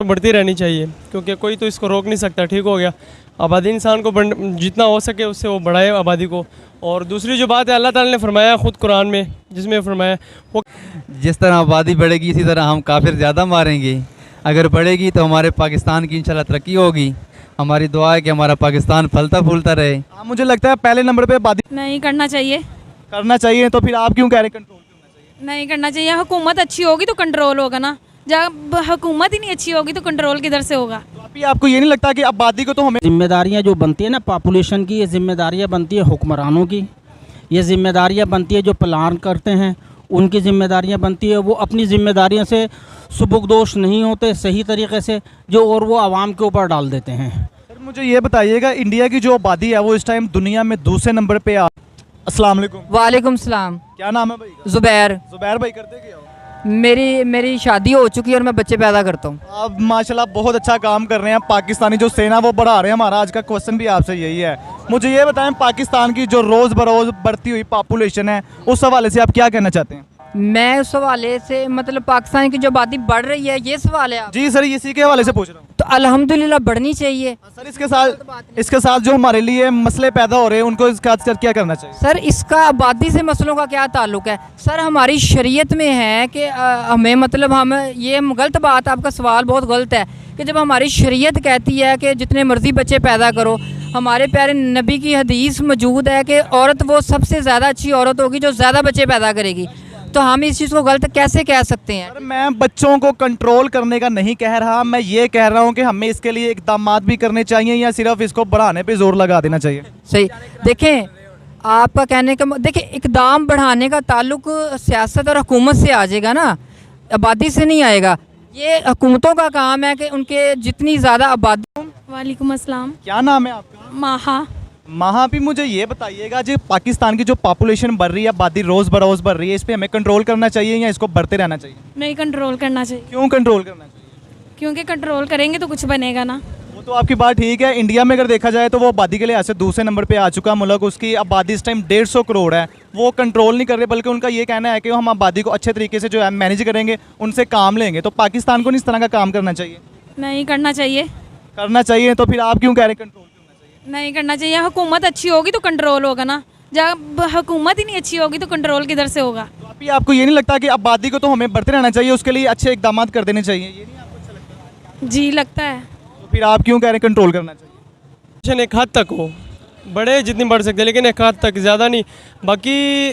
बढ़ती रहनी चाहिए क्योंकि कोई तो इसको रोक नहीं सकता। ठीक हो गया, आबादी इंसान को जितना हो सके उससे वो बढ़ाए आबादी को। और दूसरी जो बात है, अल्लाह ताला ने फरमाया खुद कुरान में, जिसमें फरमाया वो जिस तरह आबादी बढ़ेगी इसी तरह हम काफिर ज़्यादा मारेंगे। अगर बढ़ेगी तो हमारे पाकिस्तान की इंशाल्लाह तरक्की होगी। हमारी दुआ है कि हमारा पाकिस्तान फलता फूलता रहे। हाँ, मुझे लगता है पहले नंबर पे आबादी नहीं करना चाहिए। करना चाहिए, तो फिर आप क्यों कह रहे हैं कंट्रोल करना चाहिए? नहीं करना चाहिए। हुकूमत अच्छी होगी तो कंट्रोल होगा ना, जब हुकूमत ही नहीं अच्छी होगी तो कंट्रोल किधर से होगा। तो अभी आपको ये नहीं लगता कि आबादी को तो हमें जिम्मेदारियां जो बनती है ना पॉपुलेशन की, ये जिम्मेदारियां बनती है हुक्मरानों की। ये जिम्मेदारियां बनती है जो प्लान करते हैं उनकी जिम्मेदारियां बनती है। वो अपनी जिम्मेदारियों से सुबुकदोश नहीं होते सही तरीके से, जो और वो आवाम के ऊपर डाल देते हैं। सर मुझे ये बताइएगा, इंडिया की जो आबादी है वो इस टाइम दुनिया में दूसरे नंबर पे आ। अस्सलाम वालेकुम। वालेकुम सलाम। क्या नाम है भाई का? जुबैर। जुबैर भाई, करते क्या हो? मेरी शादी हो चुकी है और मैं बच्चे पैदा करता हूँ। आप माशाल्लाह बहुत अच्छा काम कर रहे हैं। पाकिस्तानी जो सेना वो बढ़ा रहे हैं। हमारा आज का क्वेश्चन भी आपसे यही है। मुझे ये बताएं, पाकिस्तान की जो रोज़ बरोज़ बढ़ती हुई पॉपुलेशन है उस हवाले से आप क्या कहना चाहते हैं? मैं उस हवाले से मतलब पाकिस्तान की जो आबादी बढ़ रही है, ये सवाल है आप? जी सर, इसी के हवाले से पूछ रहा हूँ। तो अल्हम्दुलिल्लाह बढ़नी चाहिए। सर इसके साथ जो हमारे लिए मसले पैदा हो रहे हैं उनको इसका क्या करना चाहिए? सर इसका आबादी से मसलों का क्या ताल्लुक है? सर हमारी शरीयत में है कि हमें मतलब हम ये गलत बात, आपका सवाल बहुत गलत है कि जब हमारी शरीयत कहती है कि जितने मर्जी बच्चे पैदा करो, हमारे प्यारे नबी की हदीस मौजूद है कि औरत वो सबसे ज़्यादा अच्छी औरत होगी जो ज़्यादा बच्चे पैदा करेगी। तो हम इस चीज़ को गलत कैसे कह सकते हैं? सर मैं बच्चों को कंट्रोल करने का नहीं कह रहा, मैं ये कह रहा हूँ कि हमें इसके लिए इकदाम भी करने चाहिए या सिर्फ इसको बढ़ाने पे जोर लगा देना चाहिए? सही। देखें, आपका कहने का देखिए, इकदाम बढ़ाने का ताल्लुक सियासत और हुकूमत से आ जाएगा ना, आबादी से नहीं आएगा। ये हुकूमतों का काम है कि उनके जितनी ज़्यादा आबादी। वालेकुम अस्सलाम। क्या नाम है आपका? माहा। महा भी, मुझे ये बताइएगा जी, पाकिस्तान की जो पॉपुलेशन बढ़ रही है, आबादी रोज़ बरोज़ बढ़ रही है, इस पे हमें कंट्रोल करना चाहिए या इसको बढ़ते रहना चाहिए? नहीं कंट्रोल करना चाहिए। क्यों कंट्रोल करना चाहिए? क्योंकि कंट्रोल करेंगे तो कुछ बनेगा ना। वो तो आपकी बात ठीक है। इंडिया में अगर देखा जाए तो वो आबादी के लिहाज से दूसरे नंबर पे आ चुका मुल्क। उसकी आबादी इस टाइम 150 करोड़ है। वो कंट्रोल नहीं कर रहे, बल्कि उनका ये कहना है कि हम आबादी को अच्छे तरीके से जो है मैनेज करेंगे, उनसे काम लेंगे। तो पाकिस्तान को नहीं इस तरह का काम करना चाहिए? नहीं करना चाहिए। करना चाहिए, तो फिर आप क्यों कह रहे हैं कंट्रोल? नहीं करना चाहिए। हुकूमत अच्छी होगी तो कंट्रोल होगा ना, जब हुकूमत ही नहीं अच्छी होगी तो कंट्रोल किधर से होगा। तो अभी आपको ये नहीं लगता कि आबादी को तो हमें बढ़ते रहना चाहिए, उसके लिए अच्छे इकदाम कर देने चाहिए? ये नहीं आपको अच्छा लगता? जी लगता है। तो फिर आप क्यों कह रहे हैं कंट्रोल करना चाहिए? एक हद तक हो, बढ़े जितनी बढ़ सकते, लेकिन एक हद तक, ज़्यादा नहीं। बाकी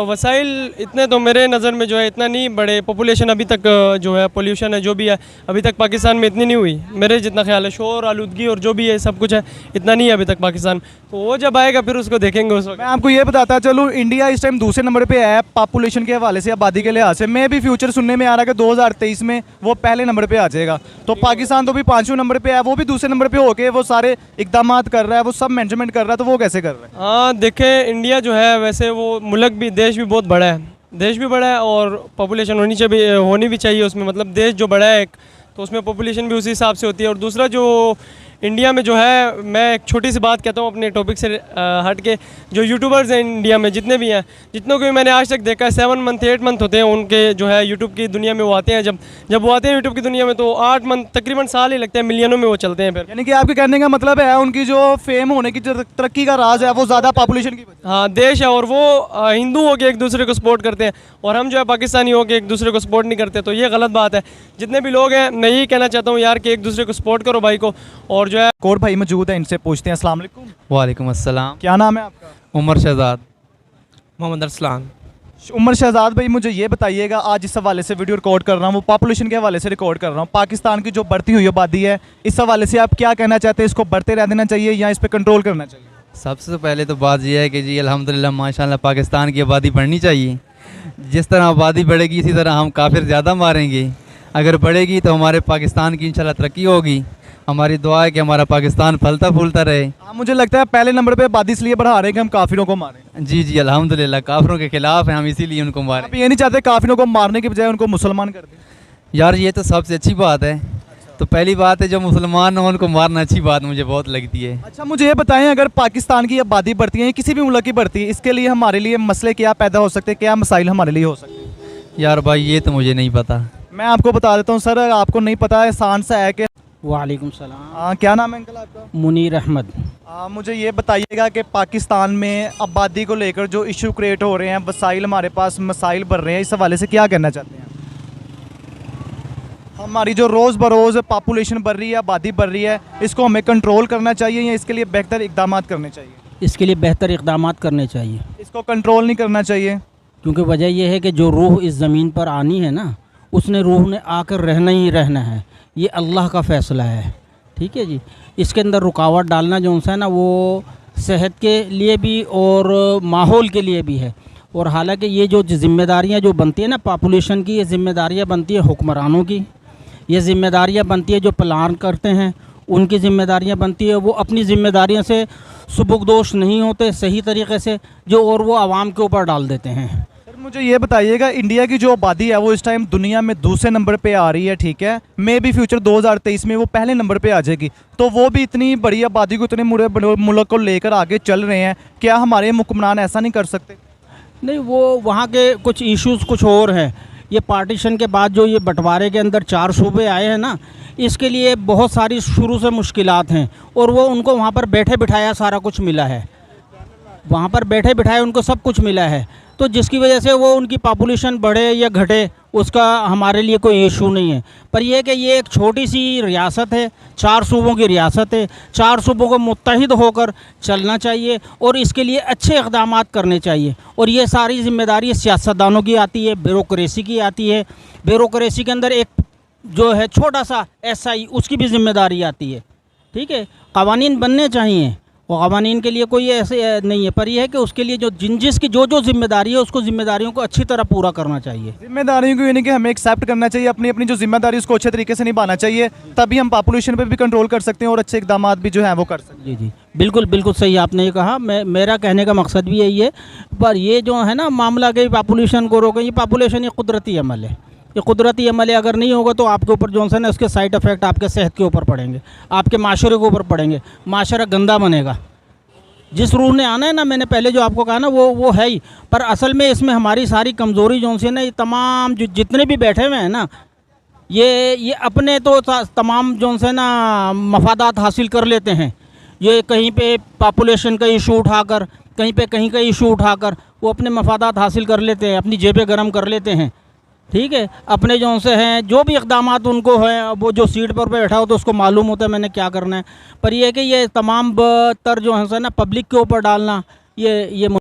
वसाइल इतने तो मेरे नज़र में जो है इतना नहीं बढ़े। पॉपुलेशन अभी तक जो है, पोल्यूशन है जो भी है, अभी तक पाकिस्तान में इतनी नहीं हुई मेरे जितना ख्याल है। शोर आलूदगी और जो भी है सब कुछ है, इतना नहीं है अभी तक पाकिस्तान। तो वो जब आएगा फिर उसको देखेंगे उस वक्त। मैं आपको ये बताता चलूँ, इंडिया इस टाइम दूसरे नंबर पे है पॉपुलेशन के हवाले से, आबादी के लिहाज से। मैं भी फ्यूचर सुनने में आ रहा है कि 2023 में वो पहले नंबर पे आ जाएगा। तो पाकिस्तान तो भी 5वें नंबर पे है, वो भी दूसरे नंबर पे होके वो सारे इकदाम कर रहा है, वो सब मैनेजमेंट कर रहा है। तो वो कैसे कर रहा है? हाँ देखें, इंडिया जो है वैसे वो मुल्क भी, देश भी बहुत बड़ा है। देश भी बड़ा है और पॉपुलेशन होनी भी चाहिए उसमें। मतलब देश जो बड़ा है एक, तो उसमें पॉपुलेशन भी उसी हिसाब से होती है। और दूसरा जो इंडिया में जो है, मैं एक छोटी सी बात कहता हूँ अपने टॉपिक से हट के, जो यूट्यूबर्स हैं इंडिया में जितने भी हैं, जितनों को भी मैंने आज तक देखा है, 7 मंथ 8 मंथ होते हैं उनके जो है यूट्यूब की दुनिया में वो आते हैं। जब वो आते हैं यूट्यूब की दुनिया में तो 8 मंथ तकरीबन साल ही लगते हैं, मिलियनों में वो चलते हैं फिर। यानी कि आपके कहने का मतलब है उनकी जो फेम होने की जो तरक्की का राज है वो ज़्यादा पॉपुलेशन की वजह। हाँ, देश है और वो हिंदू हो के एक दूसरे को सपोर्ट करते हैं, और हम जो है पाकिस्तानी हो के एक दूसरे को सपोर्ट नहीं करते। तो ये गलत बात है। जितने भी लोग हैं, मैं यही कहना चाहता हूँ यार कि एक दूसरे को सपोर्ट करो भाई को। और जो है और भाई मौजूद है, इनसे पूछते हैं। अस्सलाम वालेकुम। वालेकुम अस्सलाम। क्या नाम है आपका? उमर शहजाद। मोहम्मद अरसलान। उमर शहजाद भाई, मुझे ये बताइएगा, आज इस हवाले से वीडियो रिकॉर्ड कर रहा हूँ, वो पॉपुलेशन के हवाले से रिकॉर्ड कर रहा हूँ। पाकिस्तान की जो बढ़ती हुई आबादी है, इस हवाले से आप क्या कहना चाहते हैं? इसको बढ़ते रह देना चाहिए या इस पर कंट्रोल करना चाहिए? सबसे पहले तो बात यह है कि जी अल्हम्दुलिल्लाह माशाल्लाह पाकिस्तान की आबादी बढ़नी चाहिए। जिस तरह आबादी बढ़ेगी इसी तरह हम काफिर ज़्यादा मारेंगे। अगर बढ़ेगी तो हमारे पाकिस्तान की इंशाल्लाह तरक्की होगी। हमारी दुआ है कि हमारा पाकिस्तान फलता फूलता रहे। हाँ, मुझे लगता है पहले नंबर पे आबादी इसलिए बढ़ा रहे हैं कि हम काफिरों को मारें। जी जी अल्हम्दुलिल्लाह, काफिरों के खिलाफ हैं हम, इसीलिए उनको मारें। आप ये नहीं चाहते काफिरों को मारने के बजाय उनको मुसलमान कर दें? यार ये तो सबसे अच्छी बात है। तो पहली बात है, जो मुसलमान हो उनको मारना अच्छी बात मुझे बहुत लगती है। अच्छा, मुझे ये बताएं, अगर पाकिस्तान की आबादी बढ़ती है, किसी भी मुल्क की बढ़ती है, इसके लिए हमारे लिए मसले क्या पैदा हो सकते हैं, क्या मसाइल हमारे लिए हो सकते हैं? यार भाई ये तो मुझे नहीं पता। मैं आपको बता देता हूँ सर, आपको नहीं पता है, आसान सा है कि वालेकुम सलाम। क्या नाम है अंकल आपका? मुनीर अहमद। मुझे ये बताइएगा कि पाकिस्तान में आबादी को लेकर जो इशू क्रिएट हो रहे हैं, वसाइल हमारे पास मसाइल बढ़ रहे हैं, इस हवाले से क्या कहना चाहते हैं? हमारी जो रोज़ बरोज़ पॉपुलेशन बढ़ रही है, आबादी बढ़ रही है, इसको हमें कंट्रोल करना चाहिए या इसके लिए बेहतर इकदाम करने चाहिए? इसके लिए बेहतर इक़दाम करने चाहिए, इसको कंट्रोल नहीं करना चाहिए। क्योंकि वजह यह है कि जो रूह इस ज़मीन पर आनी है ना, उसने रूह ने आकर रहना ही रहना है। ये अल्लाह का फ़ैसला है, ठीक है जी। इसके अंदर रुकावट डालना जो है ना, वो सेहत के लिए भी और माहौल के लिए भी है। और हालांकि ये जो ज़िम्मेदारियाँ जो बनती है ना पॉपुलेशन की, ये ज़िम्मेदारियाँ बनती है हुक्मरानों की, ये ज़िम्मेदारियाँ बनती है जो प्लान करते हैं उनकी ज़िम्मेदारियाँ बनती है। वो अपनी ज़िम्मेदारियों से सुबुकदोश नहीं होते सही तरीके से, जो और वो आवाम के ऊपर डाल देते हैं। सर मुझे ये बताइएगा, इंडिया की जो आबादी है वो इस टाइम दुनिया में दूसरे नंबर पे आ रही है, ठीक है, मे भी फ्यूचर 2023 में वो पहले नंबर पे आ जाएगी, तो वो भी इतनी बड़ी आबादी को, इतने बड़े मुल्क को लेकर आगे चल रहे हैं, क्या हमारे हुक्मरान ऐसा नहीं कर सकते? नहीं, वो वहाँ के कुछ इश्यूज़ कुछ और हैं। ये पार्टीशन के बाद जो ये बंटवारे के अंदर 4 सूबे आए हैं ना, इसके लिए बहुत सारी शुरू से मुश्किलात हैं, और वो उनको वहाँ पर बैठे बिठाया सारा कुछ मिला है, वहाँ पर बैठे बिठाए उनको सब कुछ मिला है। तो जिसकी वजह से वो उनकी पॉपुलेशन बढ़े या घटे, उसका हमारे लिए कोई इशू नहीं है। पर यह कि ये एक छोटी सी रियासत है, 4 सूबों की रियासत है, 4 सूबों को मुत्तहिद होकर चलना चाहिए और इसके लिए अच्छे इक़दाम करने चाहिए। और ये सारी ज़िम्मेदारी सियासतदानों की आती है, ब्यूरोक्रेसी की आती है। ब्यूरोक्रेसी के अंदर एक जो है छोटा सा SI, उसकी भी ज़िम्मेदारी आती है, ठीक है। क़वानीन बनने चाहिए, वो क़वानीन के लिए कोई ऐसे नहीं है, पर यह है कि उसके लिए जो जिसकी जो ज़िम्मेदारी है, उसको ज़िम्मेदारियों को अच्छी तरह पूरा करना चाहिए। जिम्मेदारियों को यानी कि हमें एक्सेप्ट करना चाहिए, अपनी अपनी जो जिम्मेदारी उसको अच्छे तरीके से निभाना चाहिए, तभी हम पॉपुलेशन पे भी कंट्रोल कर सकते हैं और अच्छे इकदाम भी जो है वो कर सकते हैं। जी जी, बिल्कुल बिल्कुल सही आपने ये कहा। मेरा कहने का मकसद भी यही है। पर ये जो है ना मामला कि पॉपुलेशन को रोकें, ये पॉपुलेशन ये कुदरती अमल है, ये कुदरती अमल है। अगर नहीं होगा तो आपके ऊपर जो है ना उसके साइड इफ़ेक्ट आपके सेहत के ऊपर पड़ेंगे, आपके माशरे के ऊपर पड़ेंगे, माशरा गंदा बनेगा। जिस रूह ने आना है ना, मैंने पहले जो आपको कहा ना, वो है ही। पर असल में इसमें हमारी सारी कमज़ोरी जो है ना, ये तमाम जो जितने भी बैठे हुए हैं ना, ये अपने तो तमाम जो है ना मफादात हासिल कर लेते हैं। ये कहीं पे पॉपुलेशन का इशू उठाकर, कहीं का इशू उठाकर वो अपने मफादात हासिल कर लेते हैं, अपनी जेबें गर्म कर लेते हैं, ठीक है। अपने जो से हैं जो भी इक़दामात उनको हैं, वो जो सीट पर बैठा हो तो उसको मालूम होता है मैंने क्या करना है। पर यह है कि ये तमाम तर जो है ना पब्लिक के ऊपर डालना, ये